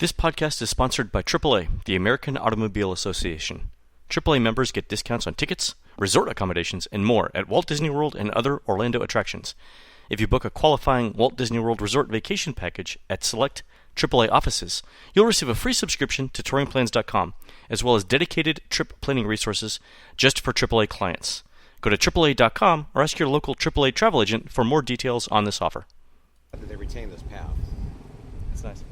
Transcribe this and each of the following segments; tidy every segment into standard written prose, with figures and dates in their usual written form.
This podcast is sponsored by AAA, the American Automobile Association. AAA members get discounts on tickets, resort accommodations, and more at Walt Disney World and other Orlando attractions. If you book a qualifying Walt Disney World Resort vacation package at select AAA offices, you'll receive a free subscription to touringplans.com, as well as dedicated trip planning resources just for AAA clients. Go to AAA.com or ask your local AAA travel agent for more details on this offer. They retain this path. That's nice.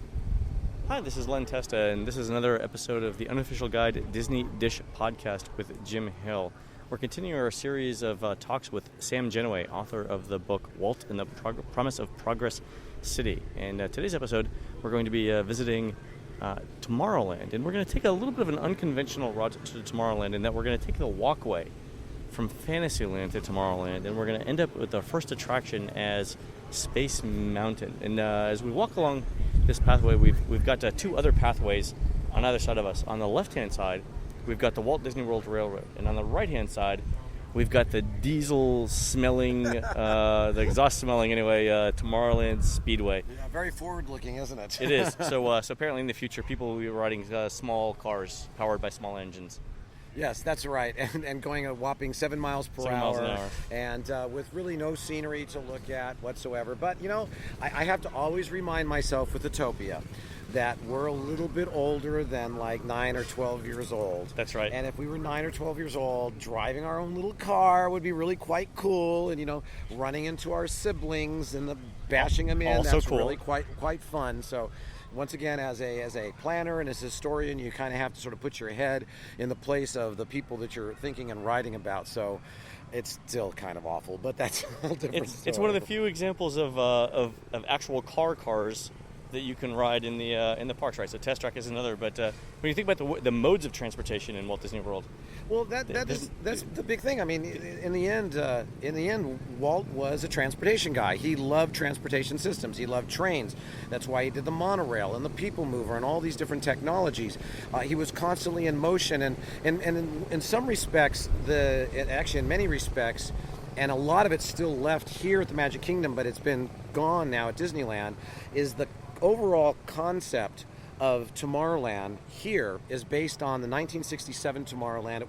Hi, this is Len Testa, and this is another episode of the Unofficial Guide Disney Dish podcast with Jim Hill. We're continuing our series of talks with Sam Gennawey, author of the book Walt and the Promise of Progress City. And today's episode, we're going to be visiting Tomorrowland, and we're going to take a little bit of an unconventional route to Tomorrowland in that we're going to take the walkway from Fantasyland to Tomorrowland, and we're going to end up with the first attraction as Space Mountain. And as we walk along this pathway, we've got two other pathways on either side of us. On the left-hand side, we've got the Walt Disney World Railroad, and on the right-hand side, we've got the diesel-smelling, the exhaust-smelling, anyway, Tomorrowland Speedway. Yeah, very forward-looking, isn't it? It is. So apparently in the future, people will be riding small cars powered by small engines. Yes, that's right, and going a whopping 7 miles per 7 hour, miles an hour. And with really no scenery to look at whatsoever. But, you know, I have to always remind myself with Utopia that we're a little bit older than like 9 or 12 years old. That's right. And if we were 9 or 12 years old, driving our own little car would be really quite cool. And, you know, running into our siblings and bashing them in, Also that's cool. really quite fun. So once again, as a planner and as a historian, you kind of have to sort of put your head in the place of the people that you're thinking and writing about. So it's still kind of awful, but that's a whole different story. It's one of the few examples of actual cars that you can ride in the parks, right? So Test Track is another, but when you think about the modes of transportation in Walt Disney World, well, that's the big thing. I mean, in the end, Walt was a transportation guy. He loved transportation systems. He loved trains. That's why he did the monorail and the people mover and all these different technologies. He was constantly in motion, and in some respects, actually in many respects, and a lot of it's still left here at the Magic Kingdom, but it's been gone now at Disneyland, is the overall concept of Tomorrowland here is based on the 1967 Tomorrowland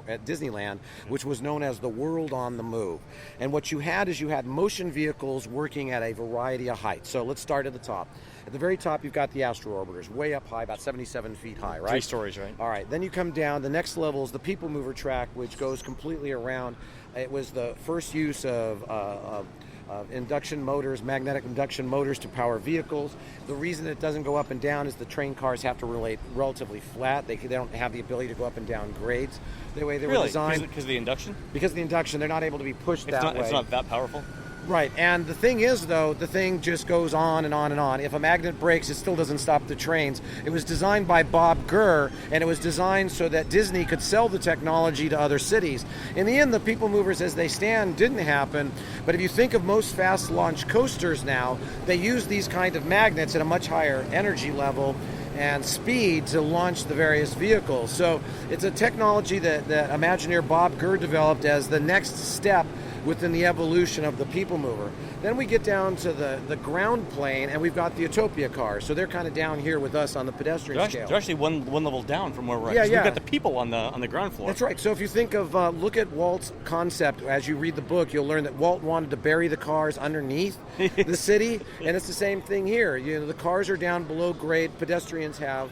at Disneyland, which was known as the World on the Move. And what you had is you had motion vehicles working at a variety of heights. So let's start at the top. At the very top, you've got the Astro Orbiters, way up high, about 77 feet high, right? 3 stories, right? All right. Then you come down. The next level is the People Mover track, which goes completely around. It was the first use of induction motors, magnetic induction motors to power vehicles. The reason it doesn't go up and down is the train cars have to relate relatively flat. They don't have the ability to go up and down grades the way they were designed. Because of the induction? Because of the induction, they're not able to be pushed way. It's not that powerful? Right, and the thing is, though, the thing just goes on and on and on. If a magnet breaks, it still doesn't stop the trains. It was designed by Bob Gurr, and it was designed so that Disney could sell the technology to other cities. In the end, the People Movers as they stand didn't happen, but if you think of most fast launch coasters now, they use these kind of magnets at a much higher energy level and speed to launch the various vehicles. So it's a technology that Imagineer Bob Gurr developed as the next step within the evolution of the People Mover. Then we get down to the ground plane, and we've got the Utopia cars. So they're kind of down here with us on the pedestrian scale. They're actually one level down from where we're at. Yeah, So yeah. We've got the people on the ground floor. That's right. So if you think of, look at Walt's concept. As you read the book, you'll learn that Walt wanted to bury the cars underneath the city, and it's the same thing here. You know, the cars are down below grade. Pedestrians have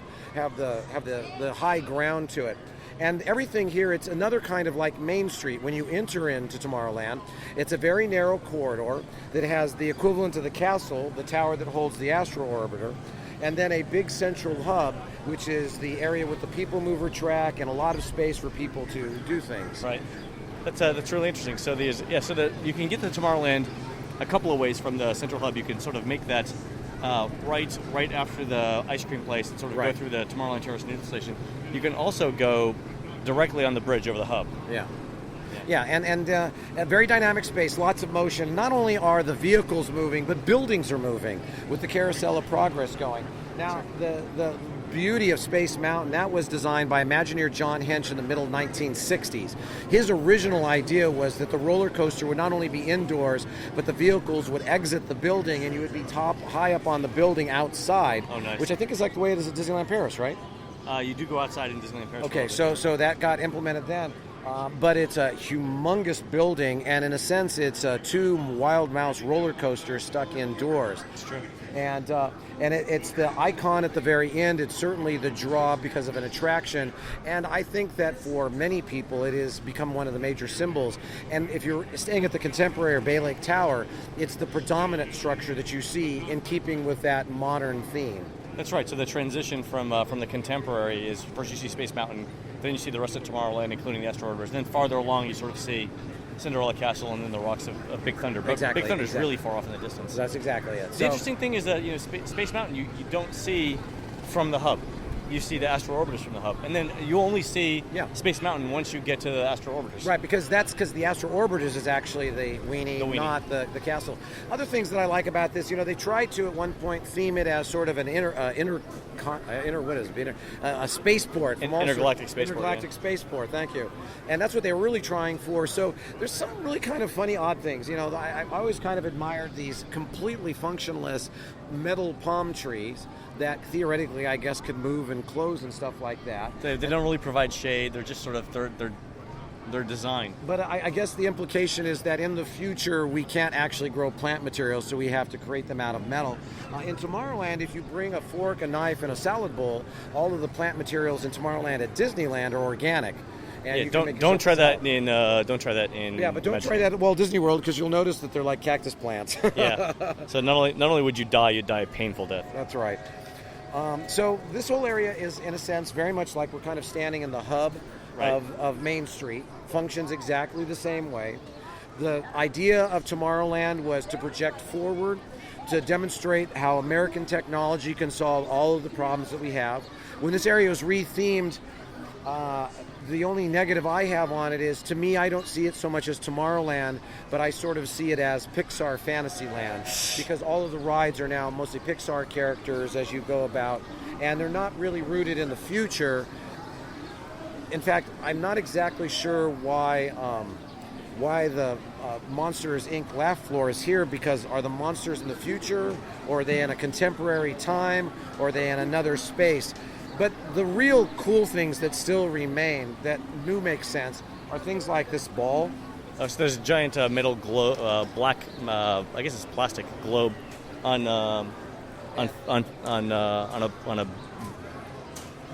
the high ground to it. And everything here, it's another kind of like Main Street. When you enter into Tomorrowland, it's a very narrow corridor that has the equivalent of the castle, the tower that holds the Astro Orbiter, and then a big central hub, which is the area with the People Mover track and a lot of space for people to do things. Right. That's really interesting. So you can get to Tomorrowland a couple of ways from the central hub. You can sort of make that right after the ice cream place and sort of go through the Tomorrowland Terrace Neutral Station. You can also go directly on the bridge over the hub. Yeah, and a very dynamic space, lots of motion. Not only are the vehicles moving, but buildings are moving with the Carousel of Progress going. Now, the beauty of Space Mountain, that was designed by Imagineer John Hench in the middle 1960s. His original idea was that the roller coaster would not only be indoors, but the vehicles would exit the building and you would be high up on the building outside. Oh, nice. Which I think is like the way it is at Disneyland Paris, right? You do go outside in Disneyland Paris. Okay, so that got implemented then. But it's a humongous building, and in a sense, it's 2 Wild Mouse roller coasters stuck indoors. It's true. And it's the icon at the very end. It's certainly the draw because of an attraction. And I think that for many people, it has become one of the major symbols. And if you're staying at the Contemporary or Bay Lake Tower, it's the predominant structure that you see in keeping with that modern theme. That's right. So the transition from the Contemporary is first you see Space Mountain, then you see the rest of Tomorrowland, including the Astro Orbiters. Then farther along, you sort of see Cinderella Castle and then the rocks of Big Thunder. But Exactly. Big Thunder is really far off in the distance. That's exactly it. The interesting thing is that Space Mountain you don't see from the hub. You see the Astro Orbiters from the hub, and then you only see Space Mountain once you get to the Astro Orbiters. Right, because the Astro Orbiters is actually the weenie, not the castle. Other things that I like about this, they tried to at one point theme it as sort of an a spaceport, intergalactic spaceport. Intergalactic spaceport. Thank you, and that's what they were really trying for. So there's some really kind of funny, odd things. I always kind of admired these completely functionless metal palm trees that theoretically, I guess, could move and close and stuff like that. They don't really provide shade. They're just sort of they're designed. But I guess the implication is that in the future we can't actually grow plant materials, so we have to create them out of metal. In Tomorrowland, if you bring a fork, a knife, and a salad bowl, all of the plant materials in Tomorrowland at Disneyland are organic. And don't try that in Yeah, but don't try that at Walt Disney World because you'll notice that they're like cactus plants. Yeah. So not only would you'd die a painful death. That's right. So this whole area is, in a sense, very much like we're kind of standing in the hub of Main Street. Functions exactly the same way. The idea of Tomorrowland was to project forward, to demonstrate how American technology can solve all of the problems that we have. When this area was rethemed, the only negative I have on it is, to me, I don't see it so much as Tomorrowland, but I sort of see it as Pixar Fantasyland, because all of the rides are now mostly Pixar characters as you go about, and they're not really rooted in the future. In fact, I'm not exactly sure why the Monsters, Inc. laugh floor is here, because are the monsters in the future, or are they in a contemporary time, or are they in another space? But the real cool things that still remain, that do make sense, are things like this ball. So there's a giant metal black, I guess it's plastic globe on a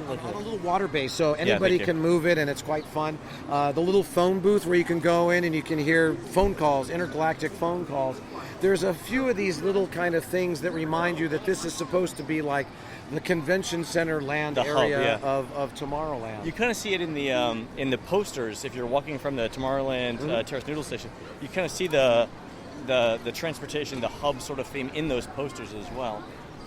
little water base, so anybody can move it, and it's quite fun. The little phone booth where you can go in and you can hear phone calls, intergalactic phone calls. There's a few of these little kind of things that remind you that this is supposed to be like the convention center land area of Tomorrowland. You kind of see it in the posters. If you're walking from the Tomorrowland Terrace Noodle Station, you kind of see the transportation, the hub sort of theme in those posters as well.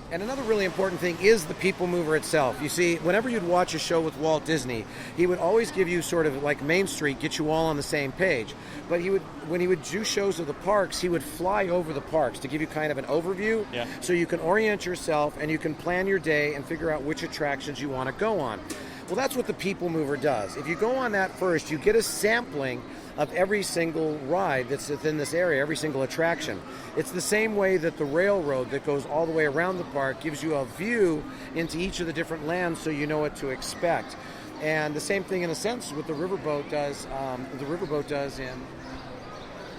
And another really important thing is the people mover itself. You see, whenever you'd watch a show with Walt Disney, he would always give you sort of like Main Street, get you all on the same page. But when he would do shows of the parks, he would fly over the parks to give you kind of an overview, so you can orient yourself and you can plan your day and figure out which attractions you want to go on. Well, that's what the people mover does. If you go on that first, you get a sampling of every single ride that's within this area, every single attraction. It's the same way that the railroad that goes all the way around the park gives you a view into each of the different lands, so you know what to expect. And the same thing, in a sense, what the riverboat does.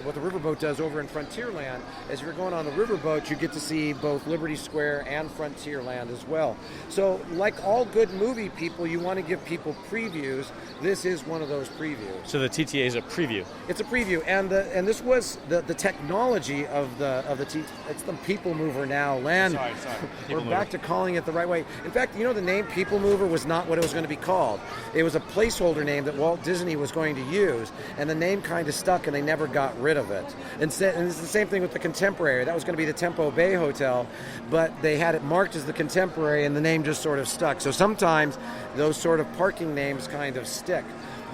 What the riverboat does over in Frontierland is, if you're going on the riverboat, you get to see both Liberty Square and Frontierland as well. So, like all good movie people, you want to give people previews. This is one of those previews. So the TTA is a preview. It's a preview, and this was the technology of the it's the People Mover now land. Sorry. We're back to calling it the right way. In fact, the name People Mover was not what it was going to be called. It was a placeholder name that Walt Disney was going to use, and the name kind of stuck, and they never got rid of it. And it's the same thing with the Contemporary. That was going to be the Tempo Bay Hotel, but they had it marked as the Contemporary, and the name just sort of stuck. So sometimes those sort of parking names kind of stick.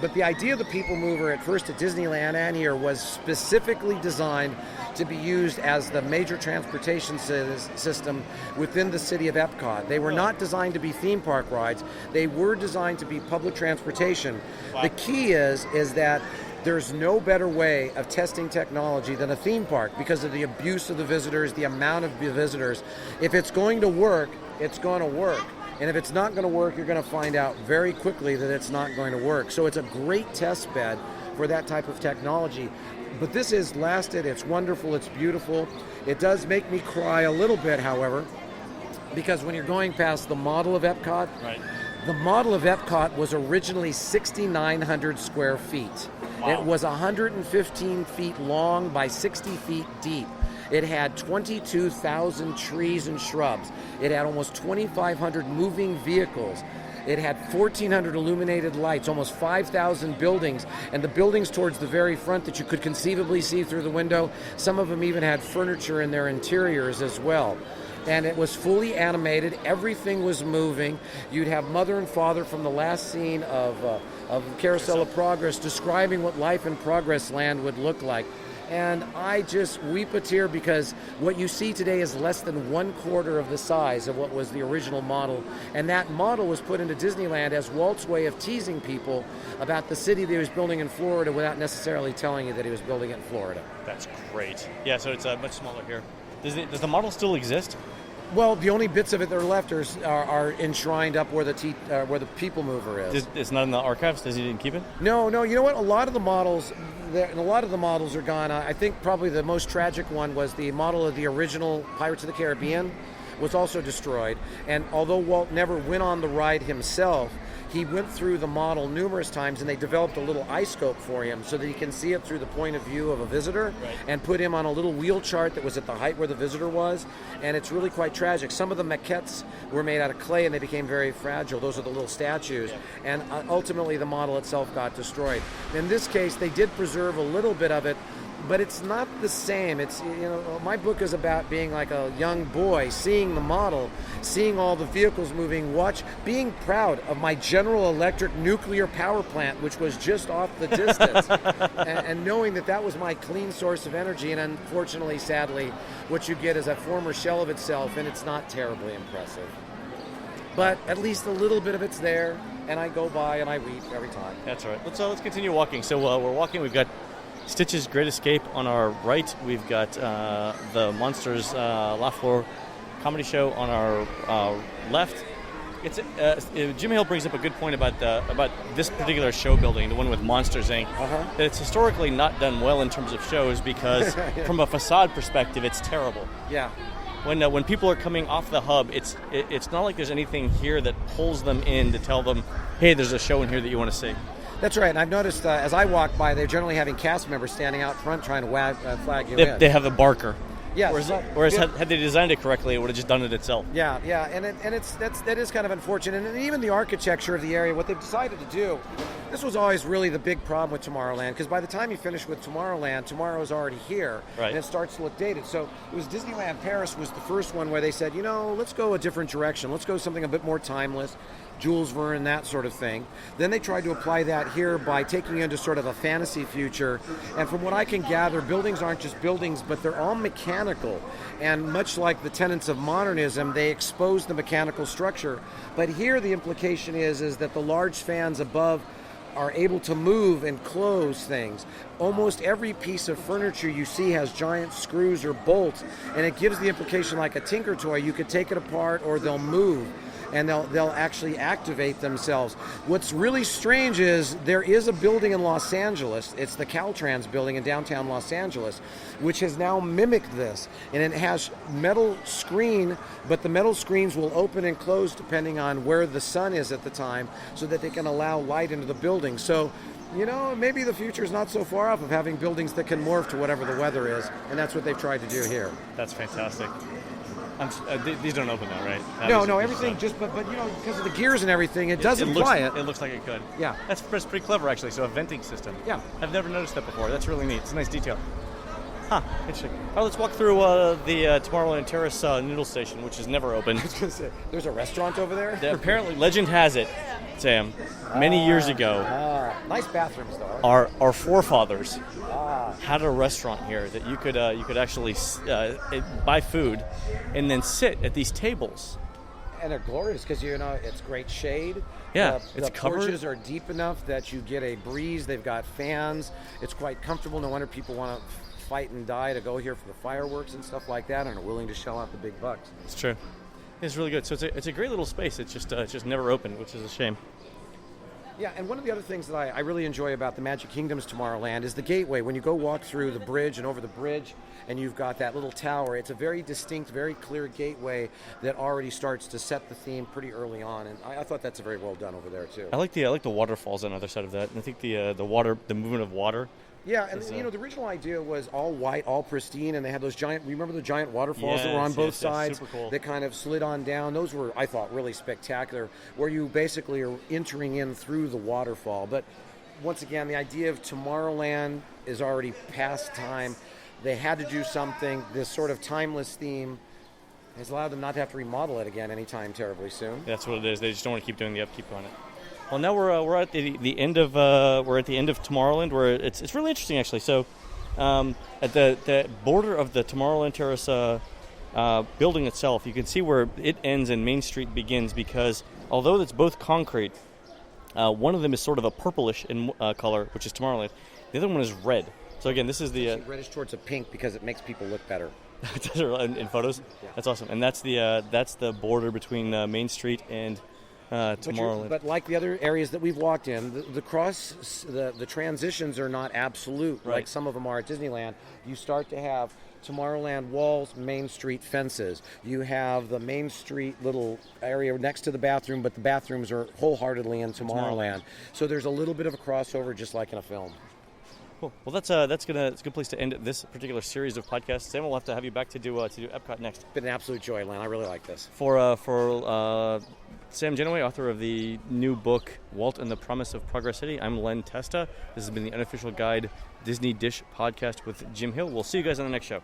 But the idea of the People Mover at first at Disneyland and here was specifically designed to be used as the major transportation system within the city of Epcot. They were not designed to be theme park rides. They were designed to be public transportation. Wow. The key is that there's no better way of testing technology than a theme park because of the abuse of the visitors, the amount of visitors. If it's going to work, it's going to work. And if it's not going to work, you're going to find out very quickly that it's not going to work. So it's a great test bed for that type of technology. But this has lasted. It's wonderful. It's beautiful. It does make me cry a little bit, however, because when you're going past the model of Epcot, Right. the model of Epcot was originally 6,900 square feet. Wow. It was 115 feet long by 60 feet deep. It had 22,000 trees and shrubs. It had almost 2,500 moving vehicles. It had 1,400 illuminated lights, almost 5,000 buildings, and the buildings towards the very front that you could conceivably see through the window, some of them even had furniture in their interiors as well. And it was fully animated. Everything was moving. You'd have mother and father from the last scene of Carousel of Progress describing what life in Progress Land would look like. And I just weep a tear because what you see today is less than 1/4 of the size of what was the original model. And that model was put into Disneyland as Walt's way of teasing people about the city that he was building in Florida without necessarily telling you that he was building it in Florida. That's great. Yeah, so it's much smaller here. Does the model still exist? Well, the only bits of it that are left are enshrined up where the People Mover is. It's not in the archives? Does he didn't keep it? No. You know what? A lot of the models are gone. I think probably the most tragic one was the model of the original Pirates of the Caribbean was also destroyed. And although Walt never went on the ride himself, he went through the model numerous times, and they developed a little iScope for him so that he can see it through the point of view of a visitor, Right. and put him on a little wheel chart that was at the height where the visitor was. And it's really quite tragic. Some of the maquettes were made out of clay, and they became very fragile. Those are the little statues. Yeah. And ultimately, the model itself got destroyed. In this case, they did preserve a little bit of it, but it's not the same. It's, my book is about being like a young boy, seeing the model, seeing all the vehicles moving, being proud of my General Electric nuclear power plant, which was just off the distance, and knowing that was my clean source of energy. And unfortunately, sadly, what you get is a former shell of itself, and it's not terribly impressive. But at least a little bit of it's there, and I go by and I weep every time. That's all right. Let's continue walking. So we're walking. We've got Stitch's Great Escape on our right. We've got the Monsters La Fleur comedy show on our left. It's Jim Hill brings up a good point about this particular show building, the one with Monsters Inc. That it's historically not done well in terms of shows because from a facade perspective, it's terrible. Yeah. When people are coming off the hub, it's not like there's anything here that pulls them in to tell them, hey, there's a show in here that you want to see. That's right, and I've noticed as I walk by, they're generally having cast members standing out front trying to flag you in. They have a barker. Yeah. Whereas had they designed it correctly, it would have just done it itself. Yeah, and that is kind of unfortunate. And even the architecture of the area, what they've decided to do, this was always really the big problem with Tomorrowland, because by the time you finish with Tomorrowland, tomorrow's already here, right. And it starts to look dated. So it was Disneyland Paris was the first one where they said, let's go a different direction. Let's go something a bit more timeless. Jules Verne, that sort of thing. Then they tried to apply that here by taking you into sort of a fantasy future. And from what I can gather, buildings aren't just buildings, but they're all mechanical. And much like the tenets of modernism, they expose the mechanical structure. But here the implication is that the large fans above are able to move and close things. Almost every piece of furniture you see has giant screws or bolts, and it gives the implication like a Tinker Toy. You could take it apart or they'll move. And they'll actually activate themselves. What's really strange is there is a building in Los Angeles. It's the Caltrans building in downtown Los Angeles, which has now mimicked this. And it has metal screen, but the metal screens will open and close depending on where the sun is at the time so that they can allow light into the building. So, maybe the future is not so far off of having buildings that can morph to whatever the weather is. And that's what they've tried to do here. That's fantastic. These don't open though, right? No, everything just, but because of the gears and everything, it does imply it. It looks like it could. Yeah. That's pretty clever, actually. So a venting system. Yeah. I've never noticed that before. That's really neat. It's a nice detail. Huh, interesting. All right, let's walk through the Tomorrowland Terrace noodle station, which is never open. I was going to say, there's a restaurant over there? Apparently, legend has it, Sam, many years ago, nice bathrooms, though. our forefathers had a restaurant here that you could actually buy food and then sit at these tables. And they're glorious because, it's great shade. Yeah, the covered. porches are deep enough that you get a breeze. They've got fans. It's quite comfortable. No wonder people want to fight and die to go here for the fireworks and stuff like that and are willing to shell out the big bucks. It's true. It's really good. So it's a great little space. It's just never open, which is a shame. Yeah, and one of the other things that I really enjoy about the Magic Kingdom's Tomorrowland is the gateway. When you go walk through the bridge and over the bridge, and you've got that little tower, it's a very distinct, very clear gateway that already starts to set the theme pretty early on, and I thought that's very well done over there too. I like the waterfalls on the other side of that, and I think the movement of water. Yeah, and the original idea was all white, all pristine, and they had those giant. Remember the giant waterfalls that were on both sides? Super cool. That kind of slid on down. Those were, I thought, really spectacular. Where you basically are entering in through the waterfall. But once again, the idea of Tomorrowland is already past time. They had to do something. This sort of timeless theme has allowed them not to have to remodel it again anytime terribly soon. That's what it is. They just don't want to keep doing the upkeep on it. Well, now we're at the end of Tomorrowland, where it's really interesting actually. So, at the border of the Tomorrowland Terrace building itself, you can see where it ends and Main Street begins, because although it's both concrete, one of them is sort of a purplish in color, which is Tomorrowland. The other one is red. So again, this is the reddish towards a pink because it makes people look better. in photos. Yeah. That's awesome, and that's the border between Main Street and Tomorrowland. But like the other areas that we've walked in, the transitions are not absolute, right, like some of them are at Disneyland. You start to have Tomorrowland walls, Main Street fences. You have the Main Street little area next to the bathroom, but the bathrooms are wholeheartedly in Tomorrowland. So there's a little bit of a crossover, just like in a film. Cool. Well, that's a good place to end this particular series of podcasts. Sam, we'll have to have you back to do Epcot next. It's been an absolute joy, Len. I really like this. For Sam Gennawey, author of the new book Walt and the Promise of Progress City, I'm Len Testa. This has been the Unofficial Guide Disney Dish podcast with Jim Hill. We'll see you guys on the next show.